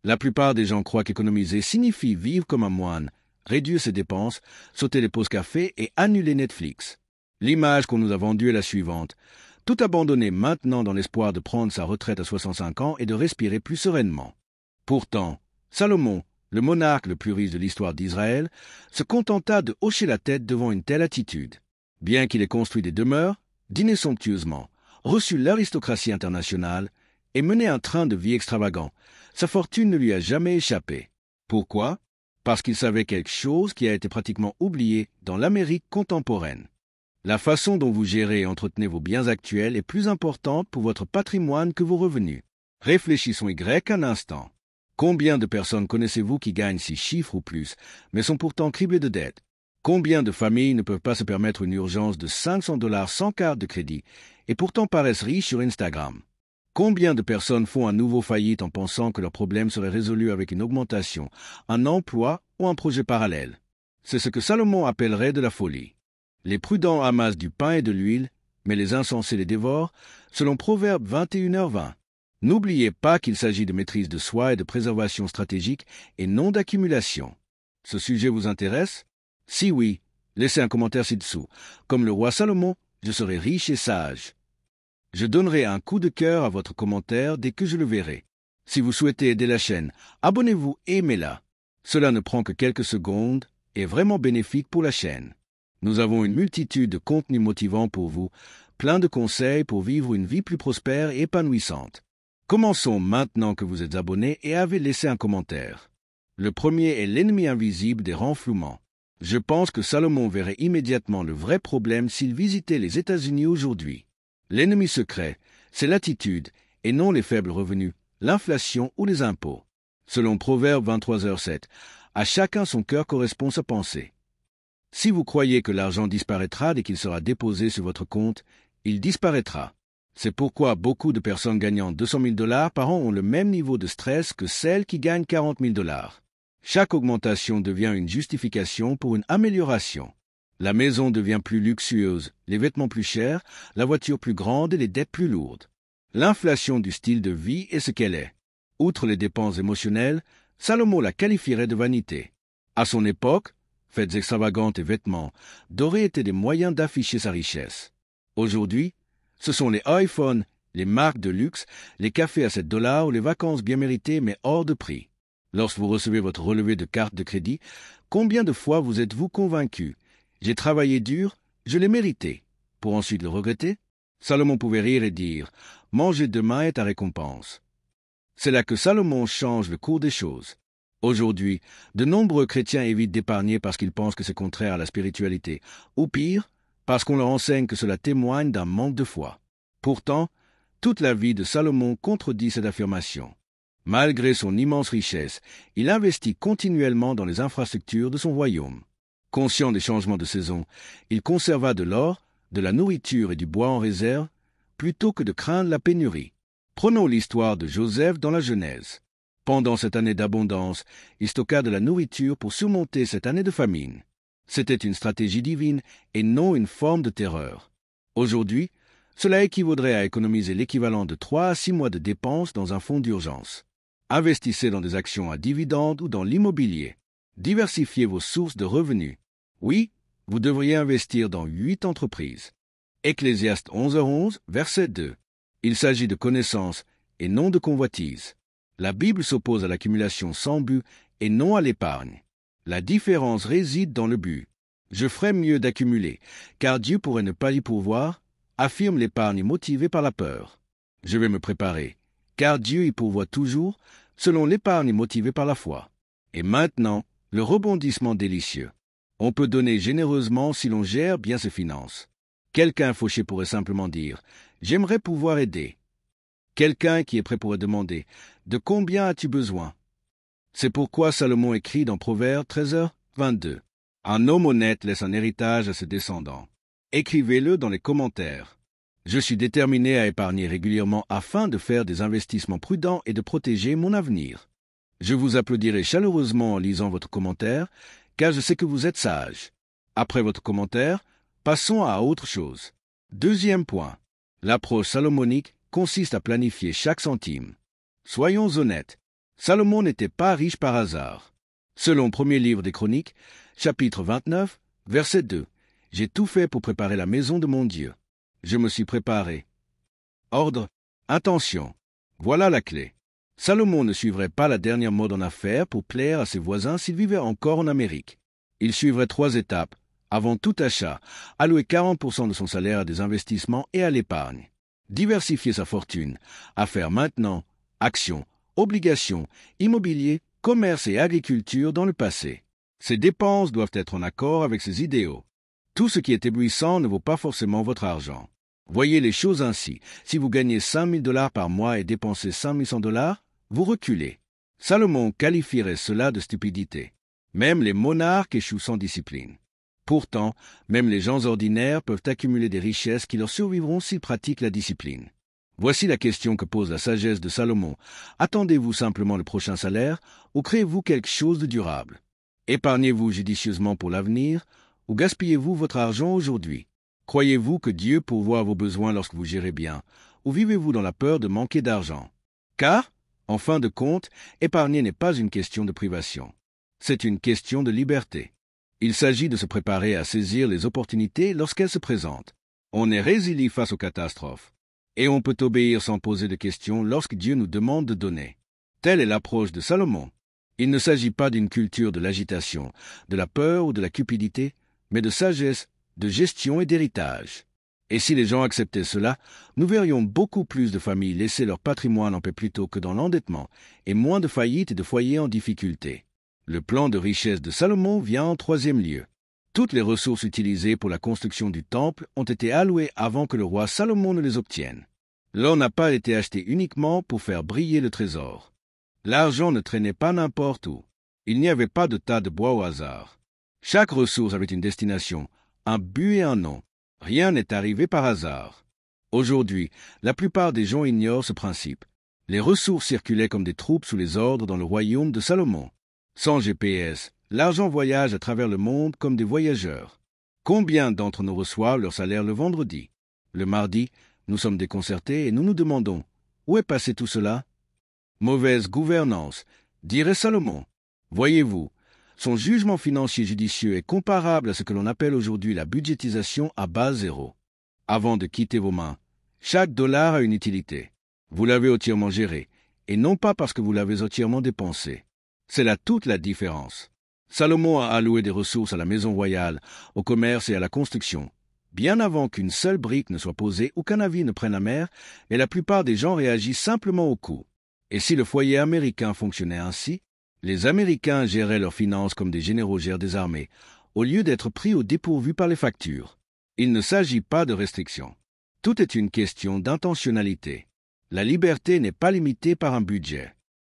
La plupart des gens croient qu'économiser signifie vivre comme un moine, réduire ses dépenses, sauter les pauses café et annuler Netflix. L'image qu'on nous a vendue est la suivante. Tout abandonner maintenant dans l'espoir de prendre sa retraite à 65 ans et de respirer plus sereinement. Pourtant, Salomon, le monarque le plus riche de l'histoire d'Israël, se contenta de hocher la tête devant une telle attitude. Bien qu'il ait construit des demeures, dîné somptueusement, reçu l'aristocratie internationale et mené un train de vie extravagant, sa fortune ne lui a jamais échappé. Pourquoi? Parce qu'il savait quelque chose qui a été pratiquement oublié dans l'Amérique contemporaine. La façon dont vous gérez et entretenez vos biens actuels est plus importante pour votre patrimoine que vos revenus. Réfléchissons un instant. Combien de personnes connaissez-vous qui gagnent 6 chiffres ou plus, mais sont pourtant criblées de dettes? Combien de familles ne peuvent pas se permettre une urgence de $500 sans carte de crédit et pourtant paraissent riches sur Instagram? Combien de personnes font à nouveau faillite en pensant que leurs problèmes seraient résolus avec une augmentation, un emploi ou un projet parallèle? C'est ce que Salomon appellerait de la folie. Les prudents amassent du pain et de l'huile, mais les insensés les dévorent, selon Proverbe 21h20. N'oubliez pas qu'il s'agit de maîtrise de soi et de préservation stratégique et non d'accumulation. Ce sujet vous intéresse? Si oui, laissez un commentaire ci-dessous. Comme le roi Salomon, je serai riche et sage. Je donnerai un coup de cœur à votre commentaire dès que je le verrai. Si vous souhaitez aider la chaîne, abonnez-vous et aimez-la. Cela ne prend que quelques secondes et est vraiment bénéfique pour la chaîne. Nous avons une multitude de contenus motivants pour vous, plein de conseils pour vivre une vie plus prospère et épanouissante. Commençons maintenant que vous êtes abonné et avez laissé un commentaire. Le premier est l'ennemi invisible des renflouements. Je pense que Salomon verrait immédiatement le vrai problème s'il visitait les États-Unis aujourd'hui. L'ennemi secret, c'est l'attitude, et non les faibles revenus, l'inflation ou les impôts. Selon Proverbe 23h7, à chacun son cœur correspond sa pensée. Si vous croyez que l'argent disparaîtra dès qu'il sera déposé sur votre compte, il disparaîtra. C'est pourquoi beaucoup de personnes gagnant $200 000 par an ont le même niveau de stress que celles qui gagnent $40 000. Chaque augmentation devient une justification pour une amélioration. La maison devient plus luxueuse, les vêtements plus chers, la voiture plus grande et les dettes plus lourdes. L'inflation du style de vie est ce qu'elle est. Outre les dépenses émotionnelles, Salomon la qualifierait de vanité. À son époque, fêtes extravagantes et vêtements dorés étaient des moyens d'afficher sa richesse. Aujourd'hui, ce sont les iPhones, les marques de luxe, les cafés à $7 ou les vacances bien méritées mais hors de prix. Lorsque vous recevez votre relevé de carte de crédit, combien de fois vous êtes-vous convaincu? J'ai travaillé dur, je l'ai mérité, pour ensuite le regretter? Salomon pouvait rire et dire, manger demain est ta récompense. C'est là que Salomon change le cours des choses. Aujourd'hui, de nombreux chrétiens évitent d'épargner parce qu'ils pensent que c'est contraire à la spiritualité, ou pire, parce qu'on leur enseigne que cela témoigne d'un manque de foi. Pourtant, toute la vie de Salomon contredit cette affirmation. Malgré son immense richesse, il investit continuellement dans les infrastructures de son royaume. Conscient des changements de saison, il conserva de l'or, de la nourriture et du bois en réserve, plutôt que de craindre la pénurie. Prenons l'histoire de Joseph dans la Genèse. Pendant cette année d'abondance, il stocka de la nourriture pour surmonter cette année de famine. C'était une stratégie divine et non une forme de terreur. Aujourd'hui, cela équivaudrait à économiser l'équivalent de 3 à 6 mois de dépenses dans un fonds d'urgence. Investissez dans des actions à dividendes ou dans l'immobilier. Diversifiez vos sources de revenus. Oui, vous devriez investir dans 8 entreprises. Ecclésiaste 11h11, verset 2. Il s'agit de connaissances et non de convoitises. La Bible s'oppose à l'accumulation sans but et non à l'épargne. La différence réside dans le but. Je ferais mieux d'accumuler, car Dieu pourrait ne pas y pourvoir, affirme l'épargne motivée par la peur. Je vais me préparer, car Dieu y pourvoit toujours, selon l'épargne motivée par la foi. Et maintenant, le rebondissement délicieux. On peut donner généreusement si l'on gère bien ses finances. Quelqu'un fauché pourrait simplement dire « J'aimerais pouvoir aider ». Quelqu'un qui est prêt pourrait demander « De combien as-tu besoin ?» C'est pourquoi Salomon écrit dans Proverbe 13h22. Un homme honnête laisse un héritage à ses descendants. Écrivez-le dans les commentaires. Je suis déterminé à épargner régulièrement afin de faire des investissements prudents et de protéger mon avenir. Je vous applaudirai chaleureusement en lisant votre commentaire, car je sais que vous êtes sage. Après votre commentaire, passons à autre chose. Deuxième point. L'approche salomonique consiste à planifier chaque centime. Soyons honnêtes. Salomon n'était pas riche par hasard. Selon premier livre des Chroniques, chapitre 29, verset 2, « J'ai tout fait pour préparer la maison de mon Dieu. Je me suis préparé. » Ordre, intention. Voilà la clé. Salomon ne suivrait pas la dernière mode en affaires pour plaire à ses voisins s'il vivait encore en Amérique. Il suivrait 3 étapes. Avant tout achat, allouer 40% de son salaire à des investissements et à l'épargne. Diversifier sa fortune. Affaires maintenant, actions, obligations, immobilier, commerce et agriculture dans le passé. Ces dépenses doivent être en accord avec ses idéaux. Tout ce qui est éblouissant ne vaut pas forcément votre argent. Voyez les choses ainsi. Si vous gagnez $5,000 par mois et dépensez $5,100, vous reculez. Salomon qualifierait cela de stupidité. Même les monarques échouent sans discipline. Pourtant, même les gens ordinaires peuvent accumuler des richesses qui leur survivront s'ils pratiquent la discipline. Voici la question que pose la sagesse de Salomon. Attendez-vous simplement le prochain salaire ou créez-vous quelque chose de durable? Épargnez-vous judicieusement pour l'avenir ou gaspillez-vous votre argent aujourd'hui? Croyez-vous que Dieu pourvoit vos besoins lorsque vous gérez bien ou vivez-vous dans la peur de manquer d'argent? Car, en fin de compte, épargner n'est pas une question de privation. C'est une question de liberté. Il s'agit de se préparer à saisir les opportunités lorsqu'elles se présentent. On est résilient face aux catastrophes. Et on peut obéir sans poser de questions lorsque Dieu nous demande de donner. Telle est l'approche de Salomon. Il ne s'agit pas d'une culture de l'agitation, de la peur ou de la cupidité, mais de sagesse, de gestion et d'héritage. Et si les gens acceptaient cela, nous verrions beaucoup plus de familles laisser leur patrimoine en paix plutôt que dans l'endettement, et moins de faillites et de foyers en difficulté. Le plan de richesse de Salomon vient en 3e lieu. Toutes les ressources utilisées pour la construction du temple ont été allouées avant que le roi Salomon ne les obtienne. L'or n'a pas été acheté uniquement pour faire briller le trésor. L'argent ne traînait pas n'importe où. Il n'y avait pas de tas de bois au hasard. Chaque ressource avait une destination, un but et un nom. Rien n'est arrivé par hasard. Aujourd'hui, la plupart des gens ignorent ce principe. Les ressources circulaient comme des troupes sous les ordres dans le royaume de Salomon. Sans GPS, l'argent voyage à travers le monde comme des voyageurs. Combien d'entre nous reçoivent leur salaire le vendredi? Le mardi, nous sommes déconcertés et nous nous demandons « Où est passé tout cela ?» Mauvaise gouvernance, dirait Salomon. Voyez-vous, son jugement financier judicieux est comparable à ce que l'on appelle aujourd'hui la budgétisation à base zéro. Avant de quitter vos mains, chaque dollar a une utilité. Vous l'avez entièrement géré, et non pas parce que vous l'avez entièrement dépensé. C'est là toute la différence. Salomon a alloué des ressources à la maison royale, au commerce et à la construction, bien avant qu'une seule brique ne soit posée ou qu'un navire ne prenne la mer, et la plupart des gens réagissent simplement au coût. Et si le foyer américain fonctionnait ainsi, les Américains géraient leurs finances comme des généraux gèrent des armées, au lieu d'être pris au dépourvu par les factures. Il ne s'agit pas de restrictions. Tout est une question d'intentionnalité. La liberté n'est pas limitée par un budget.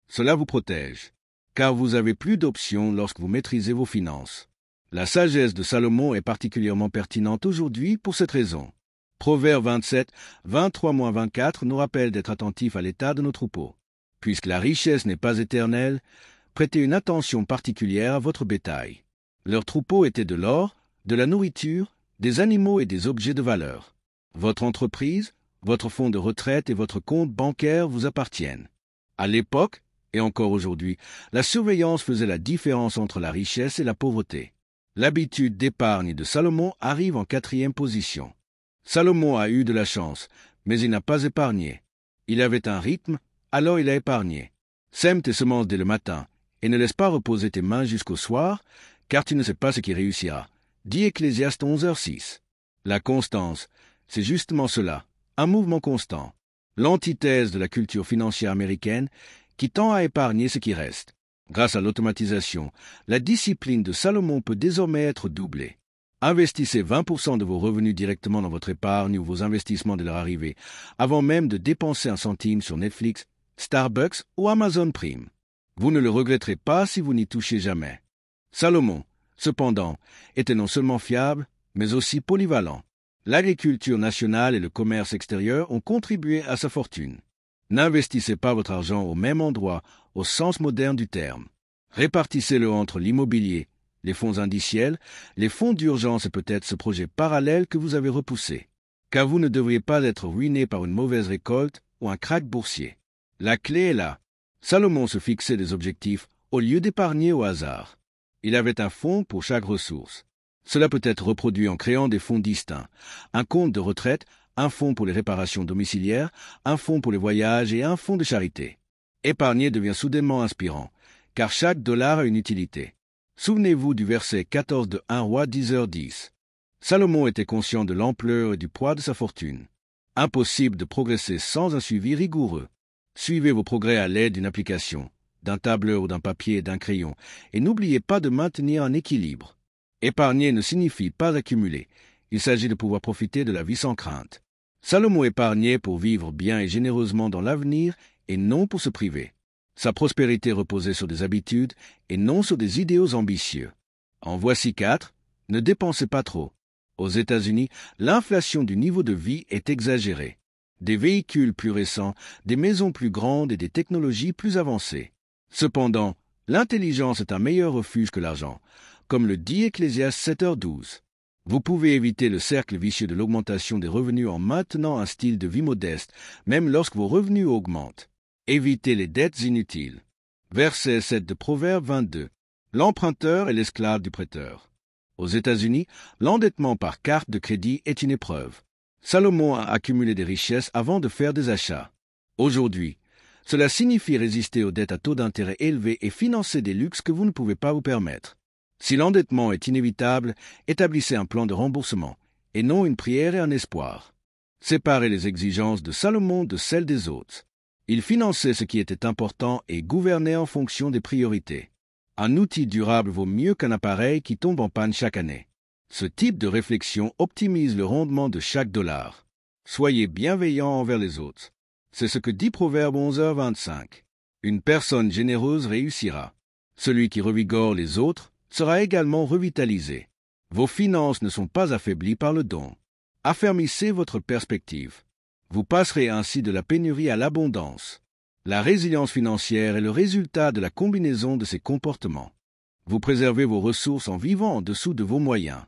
Cela vous protège, car vous avez plus d'options lorsque vous maîtrisez vos finances. La sagesse de Salomon est particulièrement pertinente aujourd'hui pour cette raison. Proverbe 27, 23-24 nous rappelle d'être attentifs à l'état de nos troupeaux. Puisque la richesse n'est pas éternelle, prêtez une attention particulière à votre bétail. Leurs troupeaux étaient de l'or, de la nourriture, des animaux et des objets de valeur. Votre entreprise, votre fonds de retraite et votre compte bancaire vous appartiennent. À l'époque, et encore aujourd'hui, la surveillance faisait la différence entre la richesse et la pauvreté. L'habitude d'épargne de Salomon arrive en 4e position. Salomon a eu de la chance, mais il n'a pas épargné. Il avait un rythme, alors il a épargné. Sème tes semences dès le matin, et ne laisse pas reposer tes mains jusqu'au soir, car tu ne sais pas ce qui réussira. Dit Ecclésiaste 11h6. La constance, c'est justement cela, un mouvement constant. L'antithèse de la culture financière américaine qui tend à épargner ce qui reste. Grâce à l'automatisation, la discipline de Salomon peut désormais être doublée. Investissez 20% de vos revenus directement dans votre épargne ou vos investissements dès leur arrivée, avant même de dépenser un centime sur Netflix, Starbucks ou Amazon Prime. Vous ne le regretterez pas si vous n'y touchez jamais. Salomon, cependant, était non seulement fiable, mais aussi polyvalent. L'agriculture nationale et le commerce extérieur ont contribué à sa fortune. N'investissez pas votre argent au même endroit, au sens moderne du terme. Répartissez-le entre l'immobilier, les fonds indiciels, les fonds d'urgence et peut-être ce projet parallèle que vous avez repoussé. Car vous ne devriez pas être ruiné par une mauvaise récolte ou un krach boursier. La clé est là. Salomon se fixait des objectifs au lieu d'épargner au hasard. Il avait un fonds pour chaque ressource. Cela peut être reproduit en créant des fonds distincts. Un compte de retraite, un fonds pour les réparations domiciliaires, un fonds pour les voyages et un fonds de charité. Épargner devient soudainement inspirant, car chaque dollar a une utilité. Souvenez-vous du verset 14 de 1 Roi 10h10. Salomon était conscient de l'ampleur et du poids de sa fortune. Impossible de progresser sans un suivi rigoureux. Suivez vos progrès à l'aide d'une application, d'un tableur ou d'un papier et d'un crayon, et n'oubliez pas de maintenir un équilibre. Épargner ne signifie pas accumuler. Il s'agit de pouvoir profiter de la vie sans crainte. Salomon épargnait pour vivre bien et généreusement dans l'avenir et non pour se priver. Sa prospérité reposait sur des habitudes et non sur des idéaux ambitieux. En voici 4. Ne dépensez pas trop. Aux États-Unis, l'inflation du niveau de vie est exagérée. Des véhicules plus récents, des maisons plus grandes et des technologies plus avancées. Cependant, l'intelligence est un meilleur refuge que l'argent, comme le dit Ecclésiaste 7h12. Vous pouvez éviter le cercle vicieux de l'augmentation des revenus en maintenant un style de vie modeste, même lorsque vos revenus augmentent. Évitez les dettes inutiles. Verset 7 de Proverbe 22. L'emprunteur est l'esclave du prêteur. Aux États-Unis, l'endettement par carte de crédit est une épreuve. Salomon a accumulé des richesses avant de faire des achats. Aujourd'hui, cela signifie résister aux dettes à taux d'intérêt élevés et financer des luxes que vous ne pouvez pas vous permettre. Si l'endettement est inévitable, établissez un plan de remboursement, et non une prière et un espoir. Séparez les exigences de Salomon de celles des autres. Il finançait ce qui était important et gouvernait en fonction des priorités. Un outil durable vaut mieux qu'un appareil qui tombe en panne chaque année. Ce type de réflexion optimise le rendement de chaque dollar. Soyez bienveillant envers les autres. C'est ce que dit Proverbe 11h25. Une personne généreuse réussira. Celui qui revigore les autres sera également revitalisé. Vos finances ne sont pas affaiblies par le don. Affermissez votre perspective. Vous passerez ainsi de la pénurie à l'abondance. La résilience financière est le résultat de la combinaison de ces comportements. Vous préservez vos ressources en vivant en dessous de vos moyens.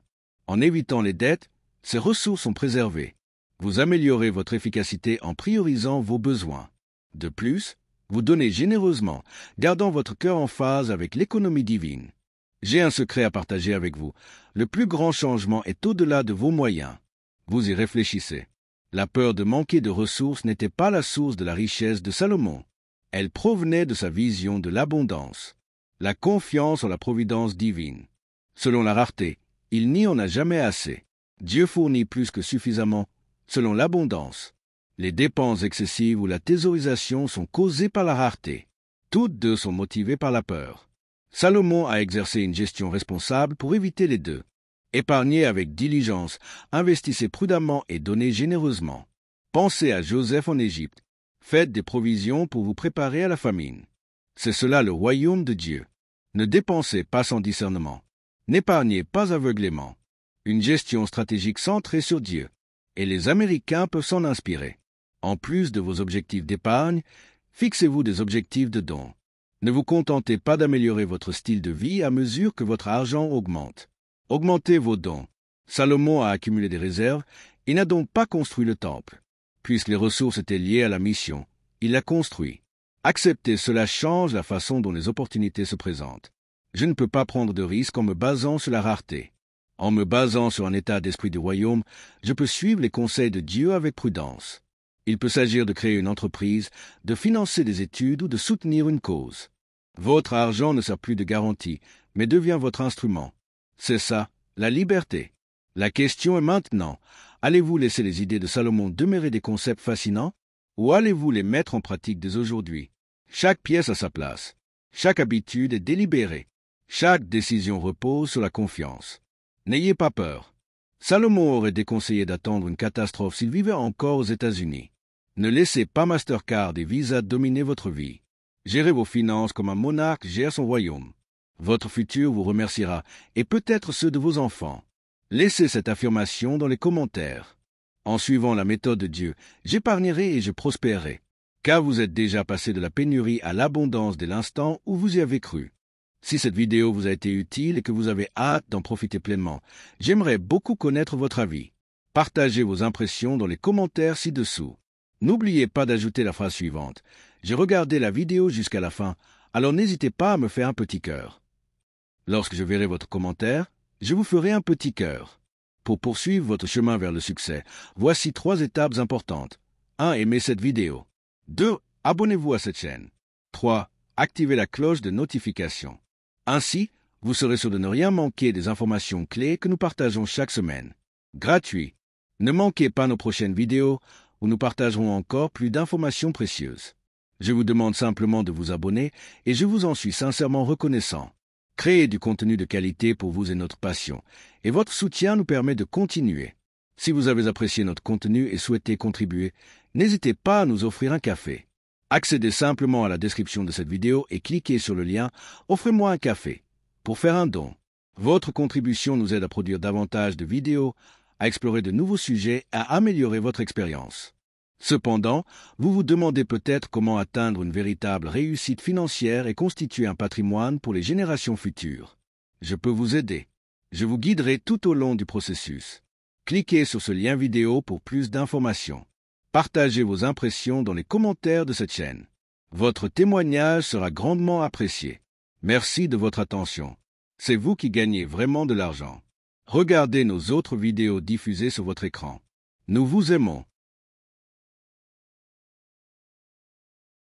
En évitant les dettes, ces ressources sont préservées. Vous améliorez votre efficacité en priorisant vos besoins. De plus, vous donnez généreusement, gardant votre cœur en phase avec l'économie divine. J'ai un secret à partager avec vous. Le plus grand changement est au-delà de vos moyens. Vous y réfléchissez. La peur de manquer de ressources n'était pas la source de la richesse de Salomon. Elle provenait de sa vision de l'abondance. La confiance en la providence divine. Selon la rareté, il n'y en a jamais assez. Dieu fournit plus que suffisamment, selon l'abondance. Les dépenses excessives ou la thésaurisation sont causées par la rareté. Toutes deux sont motivées par la peur. Salomon a exercé une gestion responsable pour éviter les deux. Épargnez avec diligence, investissez prudemment et donnez généreusement. Pensez à Joseph en Égypte. Faites des provisions pour vous préparer à la famine. C'est cela le royaume de Dieu. Ne dépensez pas sans discernement. N'épargnez pas aveuglément. Une gestion stratégique centrée sur Dieu. Et les Américains peuvent s'en inspirer. En plus de vos objectifs d'épargne, fixez-vous des objectifs de don. Ne vous contentez pas d'améliorer votre style de vie à mesure que votre argent augmente. Augmentez vos dons. Salomon a accumulé des réserves, il n'a donc pas construit le temple. Puisque les ressources étaient liées à la mission, il l'a construit. Accepter cela change la façon dont les opportunités se présentent. Je ne peux pas prendre de risques en me basant sur la rareté. En me basant sur un état d'esprit du royaume, je peux suivre les conseils de Dieu avec prudence. Il peut s'agir de créer une entreprise, de financer des études ou de soutenir une cause. Votre argent ne sert plus de garantie, mais devient votre instrument. C'est ça, la liberté. La question est maintenant, allez-vous laisser les idées de Salomon demeurer des concepts fascinants, ou allez-vous les mettre en pratique dès aujourd'hui? Chaque pièce a sa place. Chaque habitude est délibérée. Chaque décision repose sur la confiance. N'ayez pas peur. Salomon aurait déconseillé d'attendre une catastrophe s'il vivait encore aux États-Unis. Ne laissez pas Mastercard et Visa dominer votre vie. Gérez vos finances comme un monarque gère son royaume. Votre futur vous remerciera, et peut-être ceux de vos enfants. Laissez cette affirmation dans les commentaires. En suivant la méthode de Dieu, j'épargnerai et je prospérerai. Car vous êtes déjà passé de la pénurie à l'abondance dès l'instant où vous y avez cru. Si cette vidéo vous a été utile et que vous avez hâte d'en profiter pleinement, j'aimerais beaucoup connaître votre avis. Partagez vos impressions dans les commentaires ci-dessous. N'oubliez pas d'ajouter la phrase suivante. J'ai regardé la vidéo jusqu'à la fin, alors n'hésitez pas à me faire un petit cœur. Lorsque je verrai votre commentaire, je vous ferai un petit cœur. Pour poursuivre votre chemin vers le succès, voici 3 étapes importantes. 1. Aimez cette vidéo. 2. Abonnez-vous à cette chaîne. 3. Activez la cloche de notification. Ainsi, vous serez sûr de ne rien manquer des informations clés que nous partageons chaque semaine. Gratuit. Ne manquez pas nos prochaines vidéos où nous partagerons encore plus d'informations précieuses. Je vous demande simplement de vous abonner et je vous en suis sincèrement reconnaissant. Créer du contenu de qualité pour vous est notre passion et votre soutien nous permet de continuer. Si vous avez apprécié notre contenu et souhaitez contribuer, n'hésitez pas à nous offrir un café. Accédez simplement à la description de cette vidéo et cliquez sur le lien « Offrez-moi un café » pour faire un don. Votre contribution nous aide à produire davantage de vidéos, à explorer de nouveaux sujets, à améliorer votre expérience. Cependant, vous vous demandez peut-être comment atteindre une véritable réussite financière et constituer un patrimoine pour les générations futures. Je peux vous aider. Je vous guiderai tout au long du processus. Cliquez sur ce lien vidéo pour plus d'informations. Partagez vos impressions dans les commentaires de cette chaîne. Votre témoignage sera grandement apprécié. Merci de votre attention. C'est vous qui gagnez vraiment de l'argent. Regardez nos autres vidéos diffusées sur votre écran. Nous vous aimons.